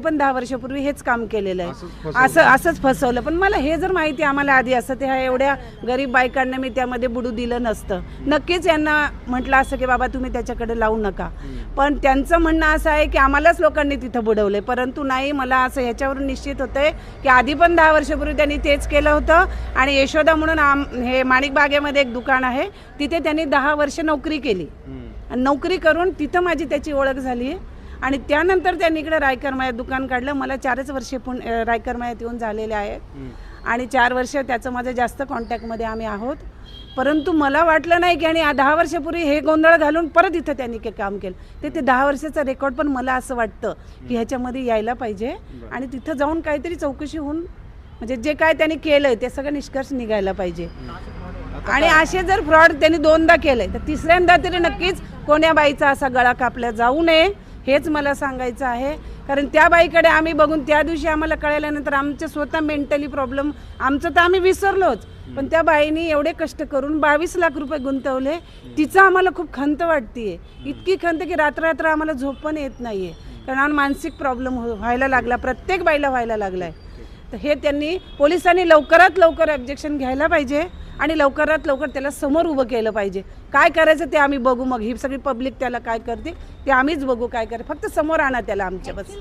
पण 10 वर्षापूर्वी हेच काम केलेलं आहे, असंच फसवलं. पण मला हे जर माहिती आम्हाला आधी असतं ते ह्या एवढ्या गरीब बायकांना मी त्यामध्ये बुडू दिलं नसतं. नक्कीच यांना म्हटलं असं की बाबा तुम्ही त्याच्याकडे लावू नका, पण त्यांचं म्हणणं असं आहे की आम्हालाच लोकांनी तिथं बुडवलंय. परंतु नाही, मला असं ह्याच्यावरून निश्चित होतंय की आधी पण 10 वर्षापूर्वी त्यांनी तेच केलं होतं. आणि यशोदा म्हणून हे माणिक बागेमध्ये एक दुकान आहे, तिथे त्यांनी 10 वर्ष नोकरी केली. नोकरी करून तिथं माझी त्याची ओळख झाली आहे. आणि त्यानंतर त्यांनी इकडे रायकरमायात दुकान काढलं. मला 4च वर्षे रायकरमायात येऊन झालेले आहेत आणि 4 वर्ष त्याचं माझं जास्त कॉन्टॅक्टमध्ये आम्ही आहोत. परंतु मला वाटलं नाही की आणि 10 वर्षापूर्वी हे गोंधळ घालून परत इथं त्यांनी काम केलं. ते 10 वर्षाचं रेकॉर्ड पण मला असं वाटतं की ह्याच्यामध्ये यायला पाहिजे आणि तिथं जाऊन काहीतरी चौकशी होऊन म्हणजे जे काय त्यांनी केलंय ते सगळं निष्कर्ष निघायला पाहिजे. आणि असे जर फ्रॉड त्यांनी 2दा केलंय तर तिसऱ्यांदा तरी नक्कीच कोण्या बाईचा असा गळा कापला जाऊ नये, हेच मला सांगायचं आहे. कारण त्या बाईकडे आम्ही बघून त्या दिवशी आम्हाला कळल्यानंतर आमचे स्वतः मेंटली प्रॉब्लेम आमचं तर आम्ही विसरलोच, पण त्या बाईनी एवढे कष्ट करून 22 लाख रुपये गुंतवले. तिचं आम्हाला खूप खंत वाटतेय, इतकी खंत की रात्र आम्हाला झोप पण येत नाहीये. कारण मानसिक प्रॉब्लेम व्हायला लागला, प्रत्येक बाईला व्हायला लागलाय. तर हे त्यांनी पोलिसांनी लवकरात लवकर ऑब्जेक्शन घ्यायला पाहिजे आणि लवकरात लवकर त्याला समोर उभं केलं पाहिजे. काय करायचं ते आम्ही बघू, मग ही सगळी पब्लिक त्याला काय करते ते आम्हीच बघू काय करायचं, फक्त समोर आणा त्याला आमच्या बस.